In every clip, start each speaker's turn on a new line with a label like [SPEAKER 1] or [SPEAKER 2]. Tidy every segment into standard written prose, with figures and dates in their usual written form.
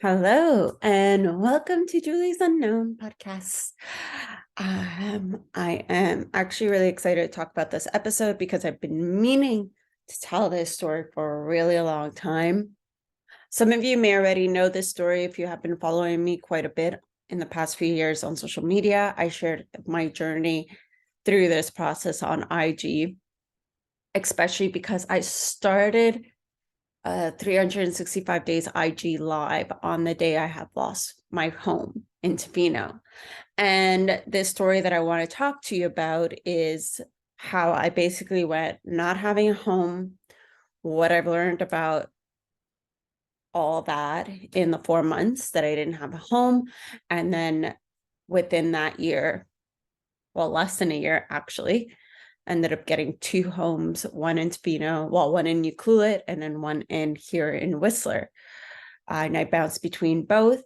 [SPEAKER 1] Hello and welcome to Julie's Unknown podcast. I am actually really excited to talk about this episode because I've been meaning to tell this story for a really long time. Some of you may already know this story if you have been following me quite a bit in the past few years on social media. I shared my journey through this process on IG, especially because I started 365 days IG live on the day I had lost my home in Tofino. And this story that I want to talk to you about is how I basically went not having a home, what I've learned about all that in the 4 months that I didn't have a home. And then within that year, well, less than a year actually, ended up getting two homes, one in Tofino, one in Ucluelet, and then one in here in Whistler. And I bounced between both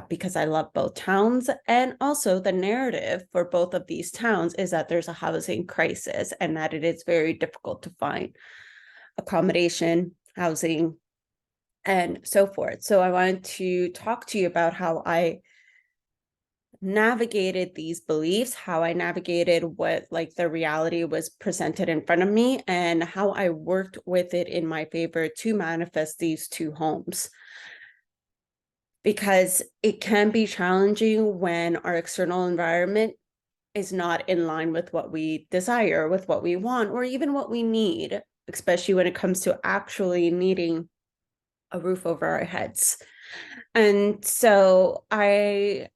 [SPEAKER 1] because I love both towns. And also the narrative for both of these towns is that there's a housing crisis and that it is very difficult to find accommodation, housing, and so forth. So I wanted to talk to you about how I navigated these beliefs, how I navigated what like the reality was presented in front of me, and how I worked with it in my favor to manifest these two homes. Because it can be challenging when our external environment is not in line with what we desire, with what we want, or even what we need, especially when it comes to actually needing a roof over our heads. And so I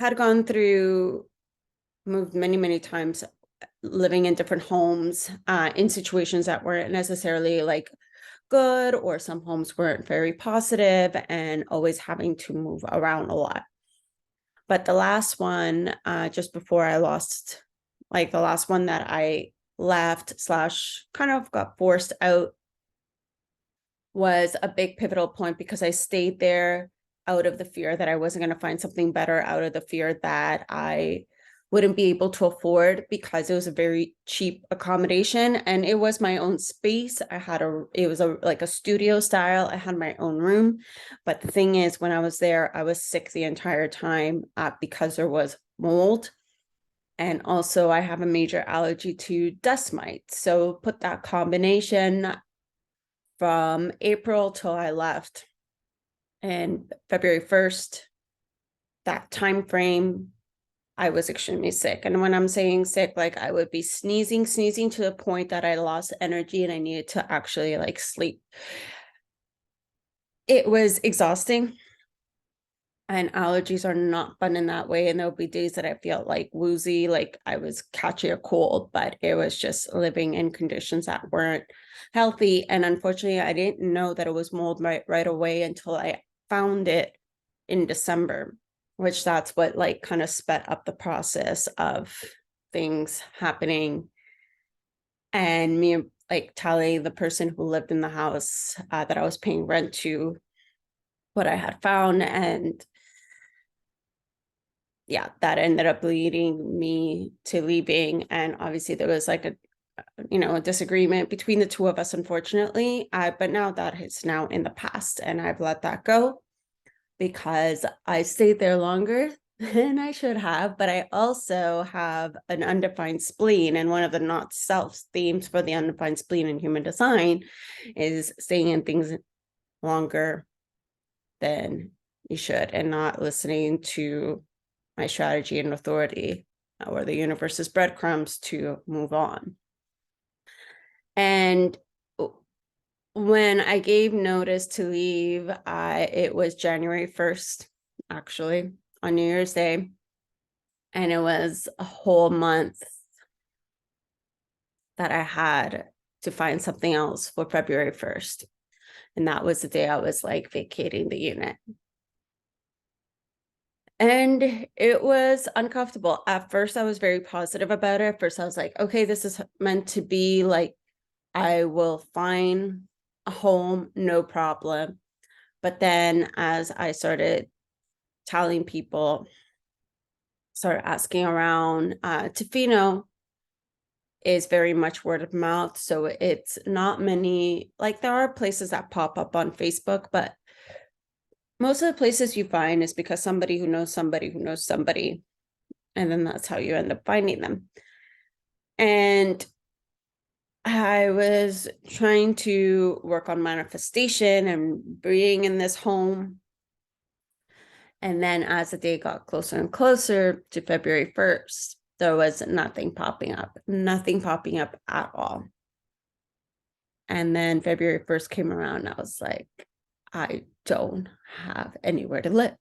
[SPEAKER 1] had gone through, moved many times, living in different homes, in situations that weren't necessarily like good, or some homes weren't very positive, and always having to move around a lot. But the last one, just before I lost, like the last one that I left slash kind of got forced out, was a big pivotal point because I stayed there out of the fear that I wasn't going to find something better, out of the fear that I wouldn't be able to afford, because it was a very cheap accommodation and it was my own space. It was like a studio style. I had my own room. But the thing is, when I was there, I was sick the entire time because there was mold. And also I have a major allergy to dust mites. So put that combination from April till I left, and February 1st, that time frame, I was extremely sick. And when I'm saying sick, like I would be sneezing to the point that I lost energy and I needed to actually like sleep. It was exhausting. And allergies are not fun in that way. And there'll be days that I felt like woozy, like I was catching a cold, but it was just living in conditions that weren't healthy. And unfortunately, I didn't know that it was mold right away until I found it in December, which that's what like kind of sped up the process of things happening. And me like telling the person who lived in the house that I was paying rent to what I had found. And yeah, that ended up leading me to leaving. And obviously there was like a disagreement between the two of us, unfortunately. But now that is now in the past, and I've let that go because I stayed there longer than I should have. But I also have an undefined spleen, and one of the not self themes for the undefined spleen in human design is staying in things longer than you should and not listening to my strategy and authority, or the universe's breadcrumbs to move on. And when I gave notice to leave, it was January 1st, actually, on New Year's Day. And it was a whole month that I had to find something else for February 1st. And that was the day I was like vacating the unit. And it was uncomfortable. At first, I was very positive about it. At first, I was like, okay, this is meant to be, like, I will find a home, no problem. But then as I started telling people, started asking around, Tofino is very much word of mouth. So it's not many, like there are places that pop up on Facebook, but most of the places you find is because somebody who knows somebody who knows somebody, and then that's how you end up finding them. And I was trying to work on manifestation and being in this home. And then as the day got closer and closer to February 1st, there was nothing popping up at all. And then February 1st came around, and I was like, I don't have anywhere to live.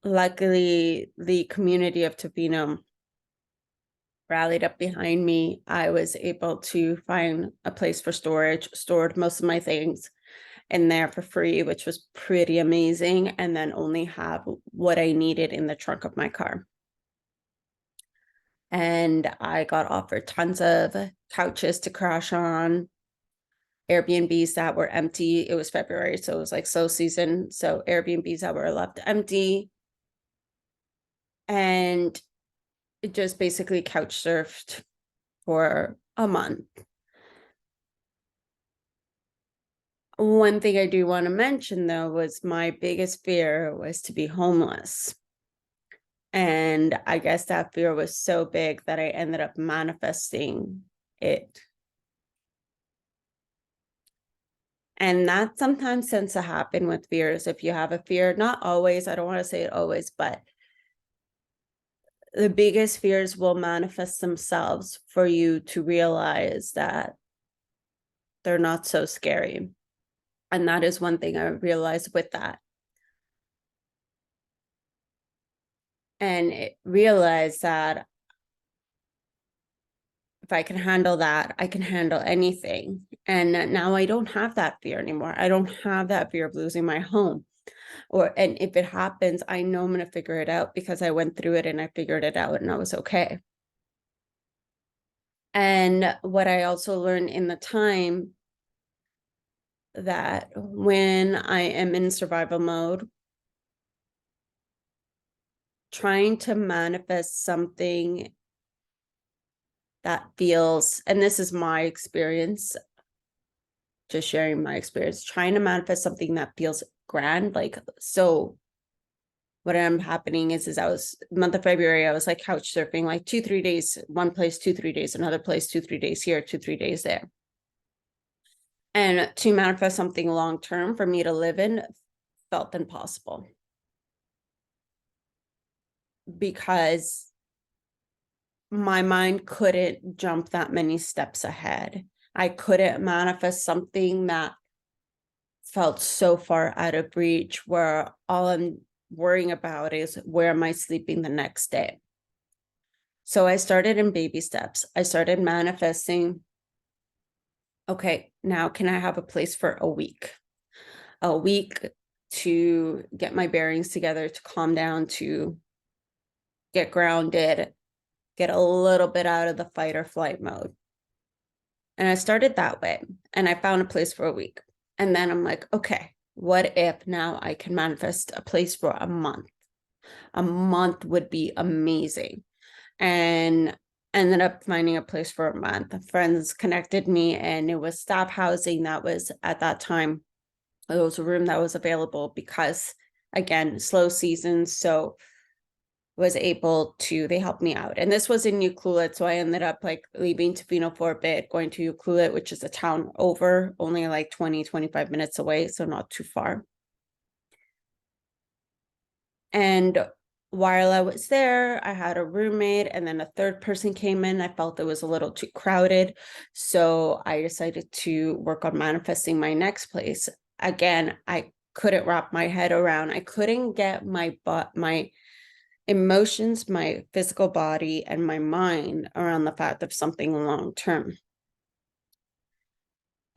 [SPEAKER 1] Luckily, the community of Tofino rallied up behind me. I was able to find a place for storage, stored most of my things in there for free, which was pretty amazing, and then only have what I needed in the trunk of my car. And I got offered tons of couches to crash on, Airbnbs that were empty. It was February, so it was like slow season. So Airbnbs that were left empty. And it just basically couch surfed for a month. One thing I do want to mention, though, was my biggest fear was to be homeless. And I guess that fear was so big that I ended up manifesting it. And that sometimes tends to happen with fears. If you have a fear, not always, I don't want to say it always, but the biggest fears will manifest themselves for you to realize that they're not so scary. And that is one thing I realized with that. And realize that if I can handle that, I can handle anything. And now I don't have that fear anymore. I don't have that fear of losing my home. And if it happens, I know I'm going to figure it out because I went through it and I figured it out and I was okay. And what I also learned in the time, that when I am in survival mode, trying to manifest something that feels, and this is my experience, just sharing my experience, trying to manifest something that feels grand. Like, so what I'm happening is I was, month of February, I was like couch surfing, like 2-3 days, one place, 2-3 days, another place, 2-3 days here, 2-3 days there. And to manifest something long-term for me to live in felt impossible, because my mind couldn't jump that many steps ahead. I couldn't manifest something that felt so far out of reach, where all I'm worrying about is where am I sleeping the next day. So I started in baby steps. I started manifesting, okay, now can I have a place for a week to get my bearings together, to calm down, to get grounded, get a little bit out of the fight or flight mode. And I started that way, and I found a place for a week. And then I'm like, okay, what if now I can manifest a place for a month? A month would be amazing. And ended up finding a place for a month. Friends connected me, and it was staff housing that was at that time. It was a room that was available because, again, slow season. So was able to, they helped me out. And this was in Ucluelet. So I ended up like leaving Tofino for a bit, going to Ucluelet, which is a town over, only like 20-25 minutes away. So not too far. And while I was there, I had a roommate, and then a third person came in. I felt it was a little too crowded. So I decided to work on manifesting my next place. Again, I couldn't wrap my head around, I couldn't get my emotions, my physical body, and my mind around the fact of something long term.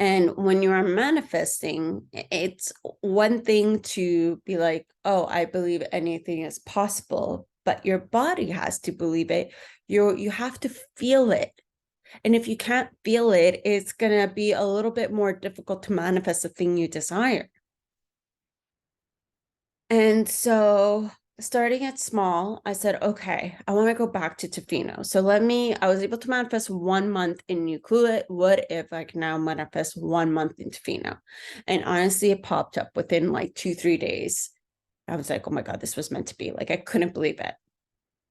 [SPEAKER 1] And when you are manifesting, it's one thing to be like, oh, I believe anything is possible, but your body has to believe it. You have to feel it. And if you can't feel it, it's going to be a little bit more difficult to manifest the thing you desire. And so starting at small, I said, okay, I want to go back to Tofino. So I was able to manifest 1 month in New Coolidge. What if I can now manifest 1 month in Tofino? And honestly, it popped up within like 2-3 days. I was like, oh my God, this was meant to be. Like, I couldn't believe it.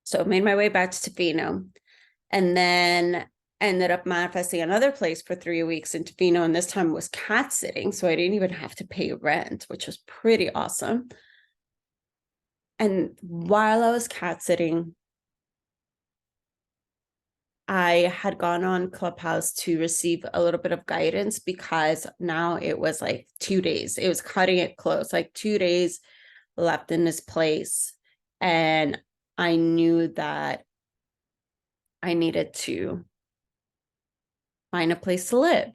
[SPEAKER 1] So I made my way back to Tofino and then ended up manifesting another place for 3 weeks in Tofino. And this time was cat sitting. So I didn't even have to pay rent, which was pretty awesome. And while I was cat sitting, I had gone on Clubhouse to receive a little bit of guidance because now it was like 2 days. It was cutting it close, like 2 days left in this place. And I knew that I needed to find a place to live.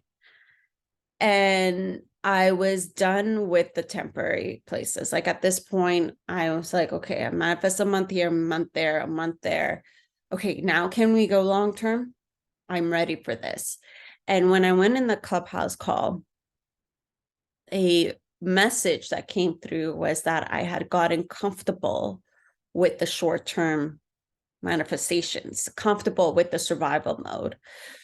[SPEAKER 1] And I was done with the temporary places. Like at this point, I was like, okay, I manifest a month here, a month there, a month there. Okay, now can we go long term? I'm ready for this. And when I went in the Clubhouse call, a message that came through was that I had gotten comfortable with the short term manifestations, comfortable with the survival mode.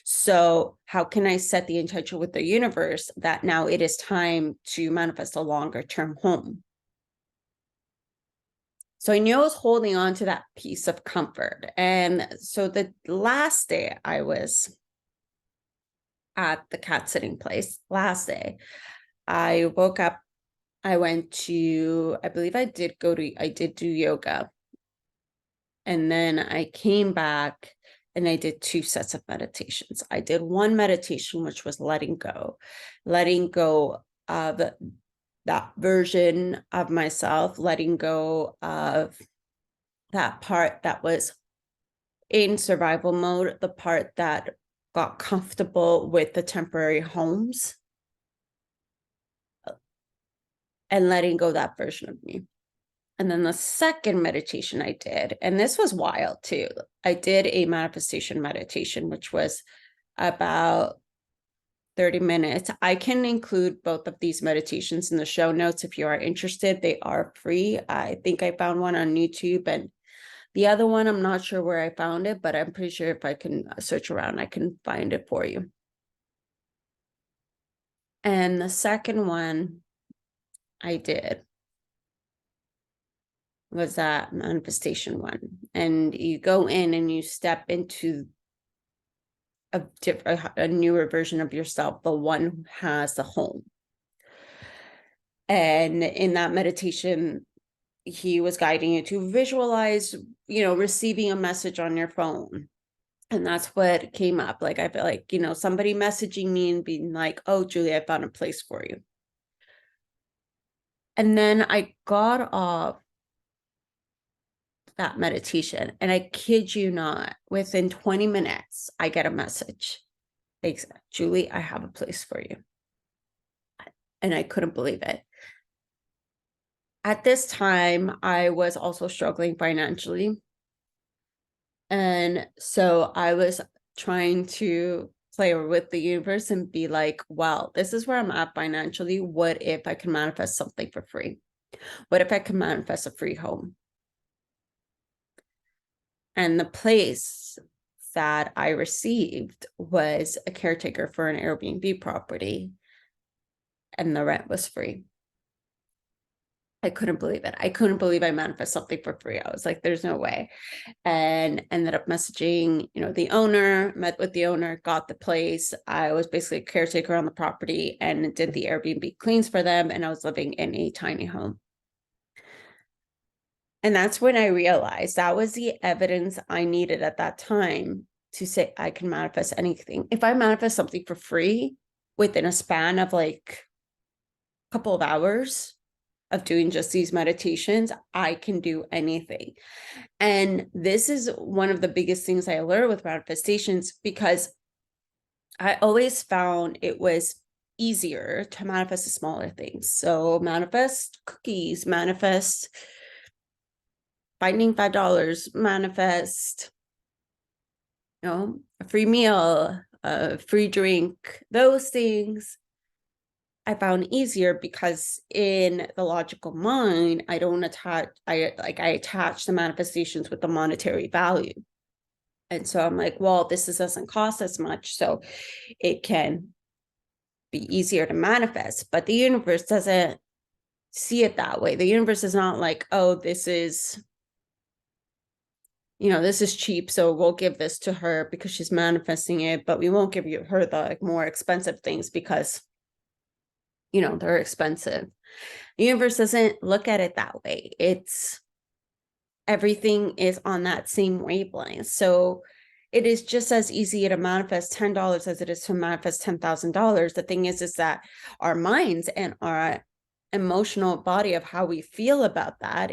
[SPEAKER 1] So, how can I set the intention with the universe that now it is time to manifest a longer term home? So I knew I was holding on to that piece of comfort. And so the last day I was at the cat sitting place, last day, I woke up, I went to, I believe I did do yoga. And then I came back and I did 2 sets of meditations. I did one meditation, which was letting go of that version of myself, letting go of that part that was in survival mode, the part that got comfortable with the temporary homes, and letting go that version of me. And then the second meditation I did, and this was wild too, I did a manifestation meditation, which was about 30 minutes. I can include both of these meditations in the show notes if you are interested. They are free. I think I found one on YouTube, and the other one, I'm not sure where I found it, but I'm pretty sure if I can search around, I can find it for you. And the second one I did was that manifestation one. And you go in and you step into a newer version of yourself, the one who has the home. And in that meditation, he was guiding you to visualize, receiving a message on your phone. And that's what came up. Like, I feel like, somebody messaging me and being like, oh, Julie, I found a place for you. And then I got off that meditation, and I kid you not, within 20 minutes, I get a message. They said, Julie, I have a place for you. And I couldn't believe it. At this time, I was also struggling financially. And so I was trying to play with the universe and be like, well, this is where I'm at financially. What if I can manifest something for free? What if I can manifest a free home? And the place that I received was a caretaker for an Airbnb property, and the rent was free. I couldn't believe it. I couldn't believe I manifested something for free. I was like, there's no way. And ended up messaging, the owner, met with the owner, got the place. I was basically a caretaker on the property and did the Airbnb cleans for them. And I was living in a tiny home. And that's when I realized that was the evidence I needed at that time to say I can manifest anything. If I manifest something for free within a span of like a couple of hours of doing just these meditations, I can do anything. And this is one of the biggest things I learned with manifestations, because I always found it was easier to manifest the smaller things. So manifest cookies, manifest finding $5, manifest, a free meal, a free drink, those things I found easier because in the logical mind, I don't attach, I attach the manifestations with the monetary value. And so I'm like, well, doesn't cost as much, so it can be easier to manifest. But the universe doesn't see it that way. The universe is not like, oh, this is cheap, so we'll give this to her because she's manifesting it, but we won't give her the more expensive things because they're expensive. The universe doesn't look at it that way. It's everything is on that same wavelength. So it is just as easy to manifest $10 as it is to manifest $10,000. The thing is that our minds and our emotional body of how we feel about that,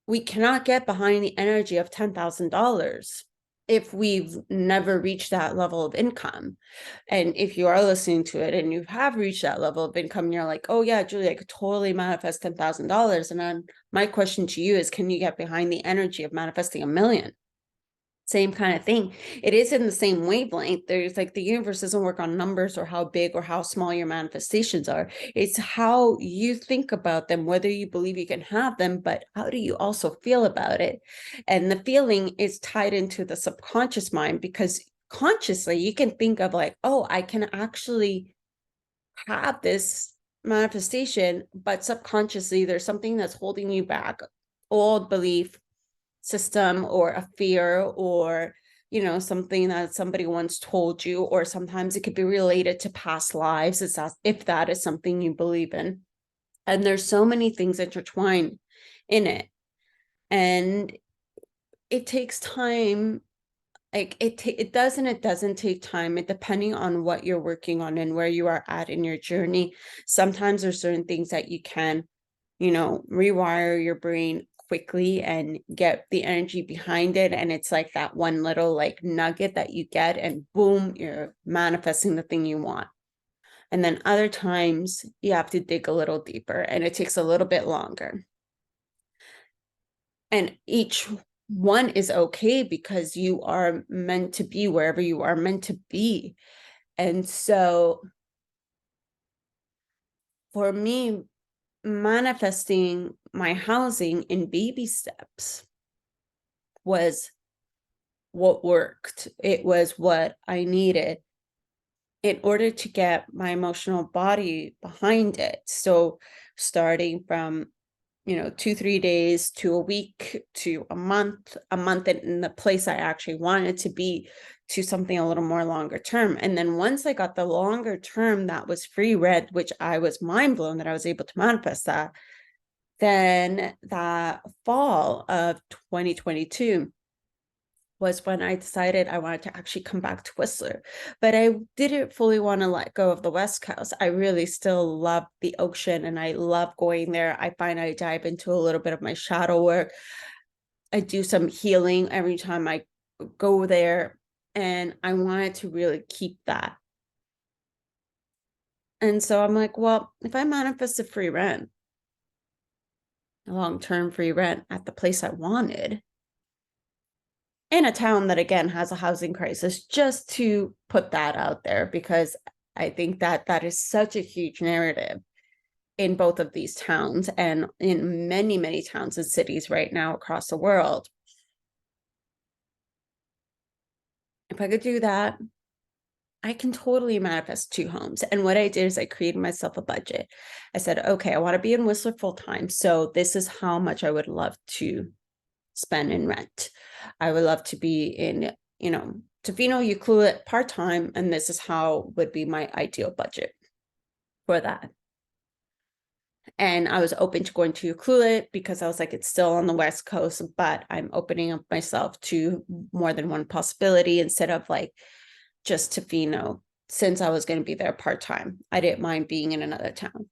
[SPEAKER 1] we cannot get behind the energy of $10,000 if we've never reached that level of income. And if you are listening to it and you have reached that level of income, and you're like, oh yeah, Julie, I could totally manifest $10,000. And then my question to you is, can you get behind the energy of manifesting $1 million? Same kind of thing. It is in the same wavelength. There's like, the universe doesn't work on numbers or how big or how small your manifestations are. It's how you think about them, whether you believe you can have them, but how do you also feel about it? And the feeling is tied into the subconscious mind, because consciously you can think of like, oh, I can actually have this manifestation, but subconsciously there's something that's holding you back, old belief system or a fear, or something that somebody once told you, or sometimes it could be related to past lives, if that is something you believe in. And there's so many things intertwined in it, and it takes time. Like it doesn't take time. It depending on what you're working on and where you are at in your journey. Sometimes there's certain things that you can rewire your brain quickly and get the energy behind it, and it's like that one little like nugget that you get, and boom, you're manifesting the thing you want. And then other times you have to dig a little deeper, and it takes a little bit longer, and each one is okay because you are meant to be wherever you are meant to be. And so for me, manifesting my housing in baby steps was what worked. It was what I needed in order to get my emotional body behind it. So starting from 2-3 days to a week to a month in the place I actually wanted to be, to something a little more longer term. And then once I got the longer term that was free rent, which I was mind blown that I was able to manifest that, then that fall of 2022 was when I decided I wanted to actually come back to Whistler. But I didn't fully want to let go of the West Coast. I really still love the ocean and I love going there. I find I dive into a little bit of my shadow work. I do some healing every time I go there, and I wanted to really keep that. And so I'm like, well, if I manifest a free rent, a long-term free rent at the place I wanted, in a town that again has a housing crisis, just to put that out there, because I think that is such a huge narrative in both of these towns and in many, many towns and cities right now across the world. If I could do that, I can totally manifest 2 homes. And what I did is I created myself a budget. I said, okay, I want to be in Whistler full time. So this is how much I would love to spend in rent. I would love to be in, Tofino, Ucluelet part-time, and this is how would be my ideal budget for that. And I was open to going to Ucluelet because I was like, it's still on the West Coast, but I'm opening up myself to more than one possibility instead of like just Tofino, since I was going to be there part-time. I didn't mind being in another town.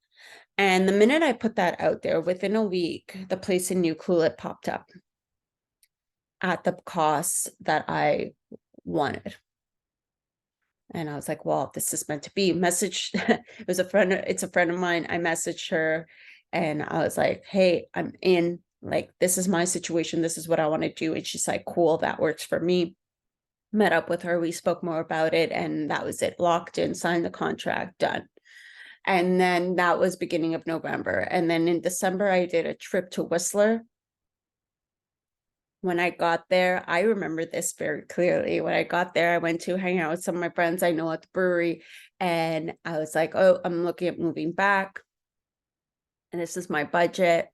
[SPEAKER 1] And the minute I put that out there, within a week, the place in Ucluelet popped up at the cost that I wanted. And I was like, well, this is meant to be. It's a friend of mine. I messaged her and I was like, hey, I'm in, like, this is my situation. This is what I want to do. And she's like, cool, that works for me. Met up with her. We spoke more about it. And that was it. Locked in, signed the contract, done. And then that was beginning of November. And then in December, I did a trip to Whistler. When I got there, I remember this very clearly. When I got there, I went to hang out with some of my friends I know at the brewery. And I was like, oh, I'm looking at moving back. And this is my budget.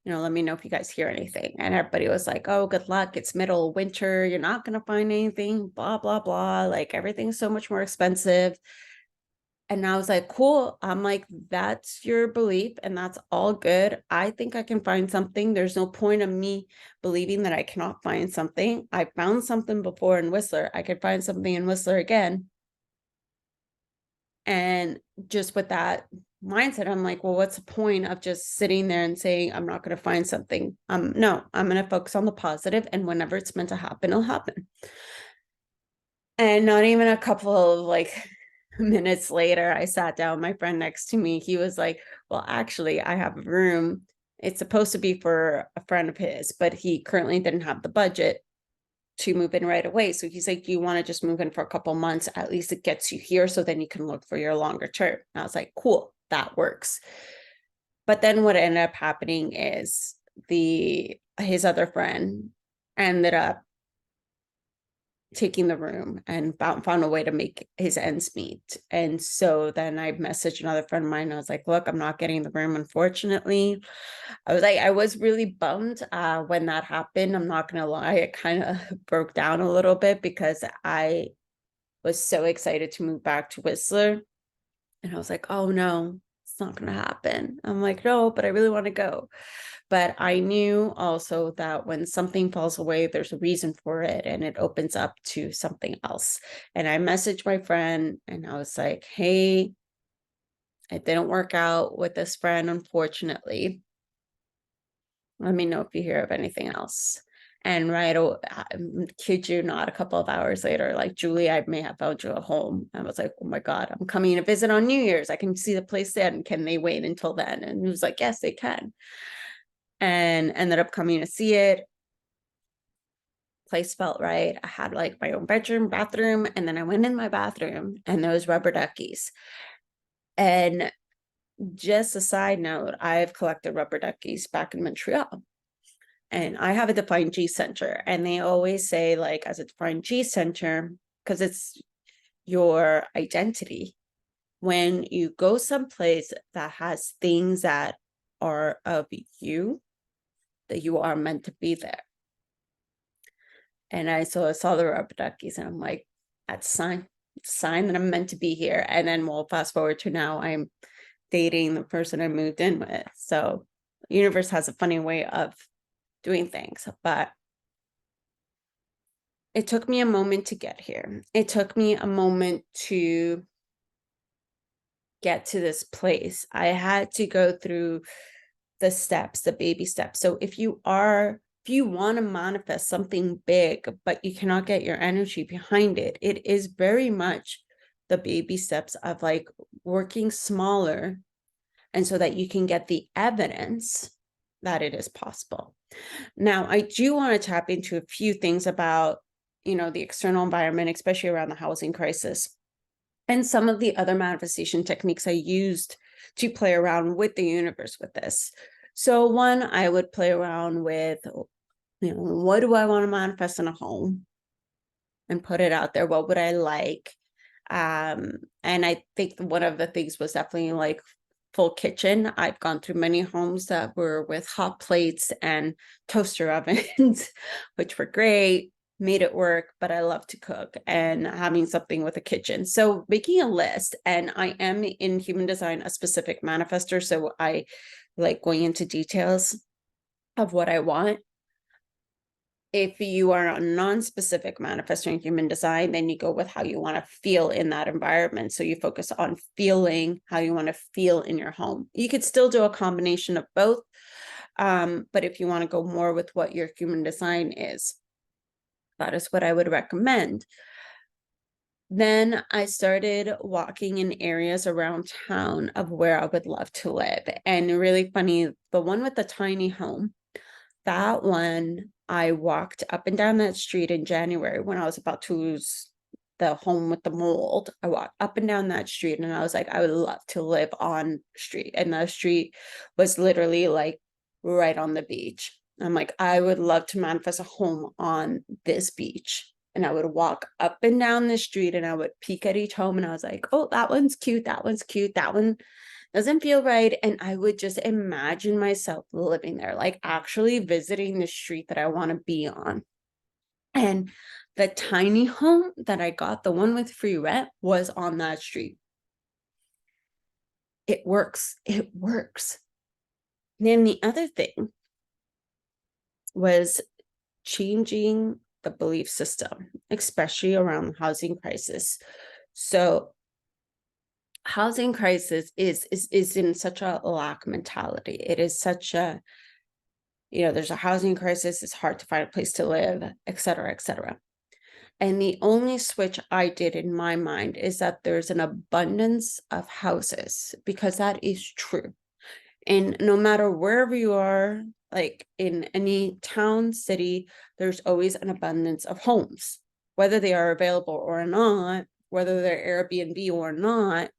[SPEAKER 1] Let me know if you guys hear anything. And everybody was like, oh, good luck. It's middle of winter. You're not going to find anything, blah, blah, blah. Like everything's so much more expensive. And I was like, cool. I'm like, that's your belief and that's all good. I think I can find something. There's no point of me believing that I cannot find something. I found something before in Whistler. I could find something in Whistler again. And just with that mindset, I'm like, well, what's the point of just sitting there and saying, I'm not going to find something? No, I'm going to focus on the positive, and whenever it's meant to happen, it'll happen. And not even a couple of minutes later, I sat down with my friend next to me. He was like, well, actually, I have a room. It's supposed to be for a friend of his, but he currently didn't have the budget to move in right away. So he's like, do you want to just move in for a couple months? At least it gets you here, so then you can look for your longer term. And I was like, cool, that works. But then what ended up happening is his other friend ended up taking the room and found a way to make his ends meet. And so then I messaged another friend of mine. And I was like, look, I'm not getting the room, unfortunately. I was really bummed when that happened. I'm not going to lie. It kind of broke down a little bit because I was so excited to move back to Whistler. And I was like, oh no, it's not going to happen. I'm like, no, but I really want to go. But I knew also that when something falls away, there's a reason for it and it opens up to something else. And I messaged my friend and I was like, hey, it didn't work out with this friend, unfortunately. Let me know if you hear of anything else. And kid you not, a couple of hours later, like, Julie, I may have found you a home. I was like, oh my God, I'm coming to visit on New Year's. I can see the place then. Can they wait until then? And he was like, yes, they can. And ended up coming to see it. Place felt right. I had like my own bedroom, bathroom, and then I went in my bathroom and there was rubber duckies. And just a side note, I've collected rubber duckies back in Montreal. And I have a defined G center. And they always say, like, as a defined G center, because it's your identity, when you go someplace that has things that are of you, that you are meant to be there. And I saw the rubber duckies and I'm like, that's a sign that I'm meant to be here. And then we'll fast forward to now, I'm dating the person I moved in with. So the universe has a funny way of doing things, but it took me a moment to get here. It took me a moment to get to this place. I had to go through the steps, the baby steps. So if you want to manifest something big, but you cannot get your energy behind it, it is very much the baby steps of like working smaller, and so that you can get the evidence that it is possible. Now, I do want to tap into a few things about, the external environment, especially around the housing crisis, and some of the other manifestation techniques I used to play around with the universe with this. So one, I would play around with, what do I want to manifest in a home and put it out there? What would I like? And I think one of the things was definitely like full kitchen. I've gone through many homes that were with hot plates and toaster ovens, which were great, made it work, but I love to cook and having something with a kitchen. So making a list, and I am in human design a specific manifester, so I like going into details of what I want. If you are a non-specific manifestor in human design, then you go with how you want to feel in that environment. So you focus on feeling how you want to feel in your home. You could still do a combination of both. But if you want to go more with what your human design is, that is what I would recommend. Then I started walking in areas around town of where I would love to live. And really funny, the one with the tiny home, that one, I walked up and down that street in January when I was about to lose the home with the mold. I walked up and down that street and I was like, I would love to live on street. And the street was literally like right on the beach. I'm like, I would love to manifest a home on this beach. And I would walk up and down the street and I would peek at each home and I was like, oh, that one's cute. That one's cute. That one doesn't feel right. And I would just imagine myself living there, like actually visiting the street that I want to be on. And the tiny home that I got, the one with free rent, was on that street. It works. It works. Then the other thing was changing the belief system, especially around the housing crisis. So housing crisis is in such a lack mentality. It is such a, there's a housing crisis, it's hard to find a place to live, et cetera, et cetera. And the only switch I did in my mind is that there's an abundance of houses, because that is true. And no matter wherever you are, like in any town, city, there's always an abundance of homes, whether they are available or not, whether they're Airbnb or not,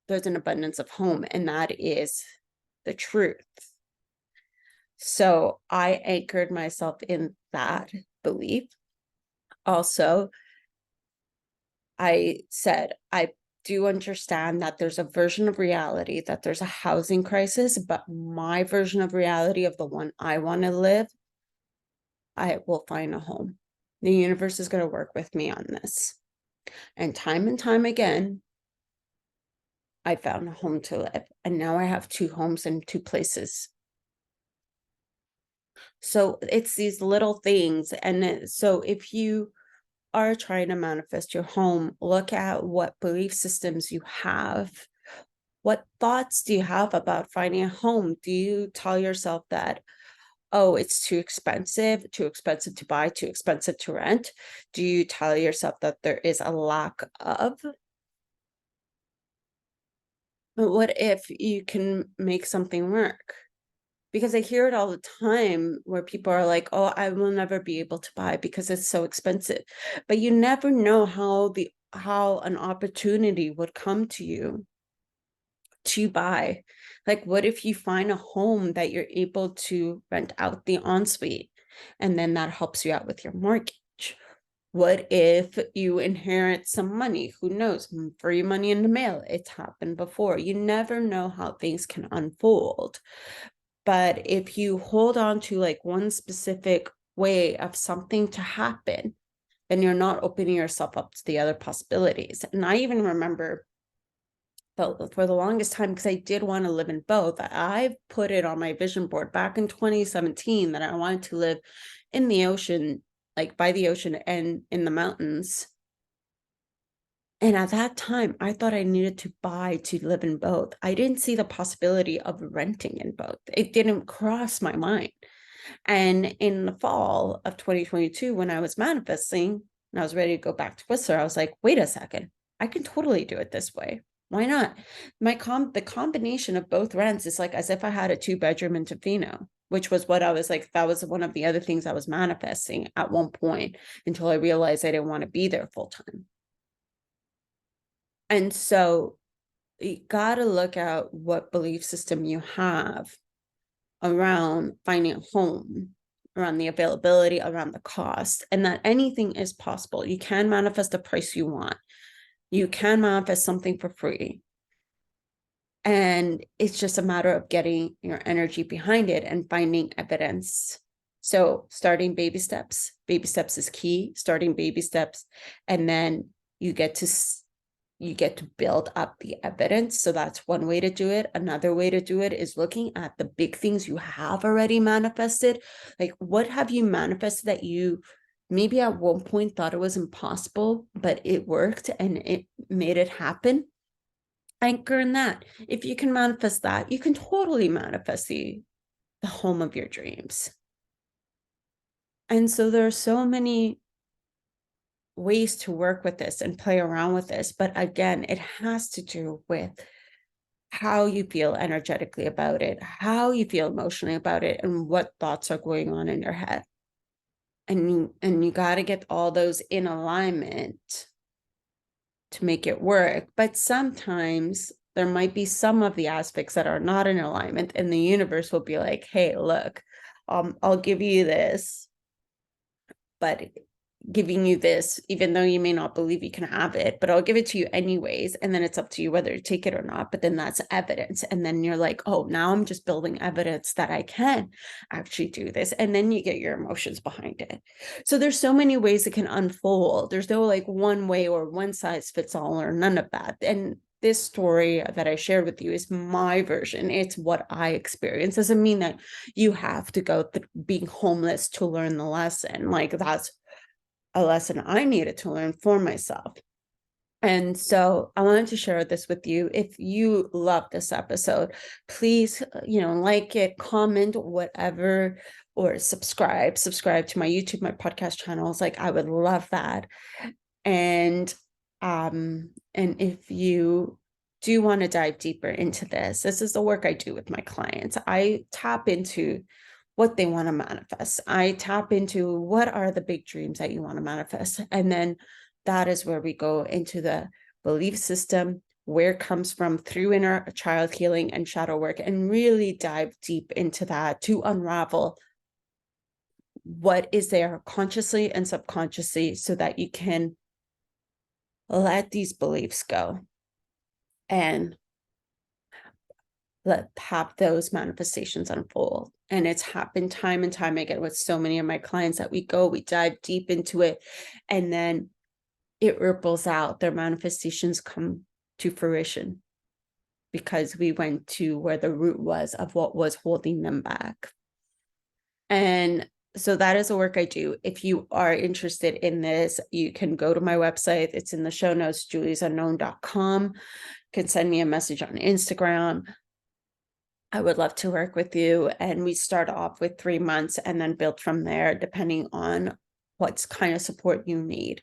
[SPEAKER 1] there's an abundance of home, and that is the truth. So I anchored myself in that belief. Also, I said, I do understand that there's a version of reality, that there's a housing crisis, but my version of reality, of the one I want to live, I will find a home. The universe is going to work with me on this. And time again, I found a home to live. And now I have 2 homes in 2 places. So it's these little things. And so if you are trying to manifest your home, look at what belief systems you have. What thoughts do you have about finding a home? Do you tell yourself that, oh, it's too expensive to buy, too expensive to rent? Do you tell yourself that there is a lack of? But what if you can make something work? Because I hear it all the time where people are like, oh, I will never be able to buy because it's so expensive. But you never know how an opportunity would come to you to buy. Like, what if you find a home that you're able to rent out the ensuite, and then that helps you out with your mortgage? What if you inherit some money? Who knows? Free money in the mail. It's happened before. You never know how things can unfold. But if you hold on to like one specific way of something to happen, then you're not opening yourself up to the other possibilities. And I even remember for the longest time, because I did want to live in both, I put it on my vision board back in 2017 that I wanted to live in the ocean, like by the ocean and in the mountains. And at that time, I thought I needed to buy to live in both. I didn't see the possibility of renting in both. It didn't cross my mind. And in the fall of 2022, when I was manifesting and I was ready to go back to Whistler, I was like, wait a second, I can totally do it this way. Why not? The combination of both rents is like as if I had a 2-bedroom in Tofino, which was what I was like, that was one of the other things I was manifesting at one point, until I realized I didn't want to be there full time. And so you got to look at what belief system you have around finding a home, around the availability, around the cost, and that anything is possible. You can manifest the price you want. You can manifest something for free. And it's just a matter of getting your energy behind it and finding evidence. So starting baby steps is key, starting baby steps, and then you get to build up the evidence. So that's one way to do it. Another way to do it is looking at the big things you have already manifested. Like, what have you manifested that you maybe at one point thought it was impossible, but it worked and it made it happen? Anchor in that. If you can manifest that, you can totally manifest the home of your dreams. And so there are so many ways to work with this and play around with this. But again, it has to do with how you feel energetically about it, how you feel emotionally about it, and what thoughts are going on in your head. and you got to get all those in alignment to make it work. But sometimes there might be some of the aspects that are not in alignment, and the universe will be like, hey, look, I'll give you this, but giving you this, even though you may not believe you can have it, but I'll give it to you anyways. And then it's up to you whether to take it or not. But then that's evidence. And then you're like, oh, now I'm just building evidence that I can actually do this. And then you get your emotions behind it. So there's so many ways it can unfold. There's no like one way or one size fits all or none of that. And this story that I shared with you is my version. It's what I experienced. Doesn't mean that you have to go being homeless to learn the lesson. Like that's a lesson I needed to learn for myself. And so I wanted to share this with you. If you love this episode, please, like it, comment, whatever, or subscribe to my YouTube, my podcast channels. Like I would love that. And if you do want to dive deeper into this is the work I do with my clients. I tap into what they want to manifest. I tap into what are the big dreams that you want to manifest. And then that is where we go into the belief system, where it comes from through inner child healing and shadow work, and really dive deep into that to unravel what is there consciously and subconsciously so that you can let these beliefs go and have those manifestations unfold. And it's happened time and time again with so many of my clients that we dive deep into it, and then it ripples out. Their manifestations come to fruition because we went to where the root was of what was holding them back. And so that is the work I do. If you are interested in this, you can go to my website. It's in the show notes, juliesunknown.com. You can send me a message on Instagram. I would love to work with you. And we start off with 3 months and then build from there, depending on what kind of support you need.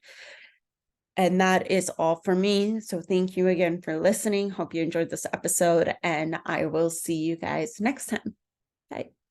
[SPEAKER 1] And that is all for me. So thank you again for listening. Hope you enjoyed this episode, and I will see you guys next time. Bye.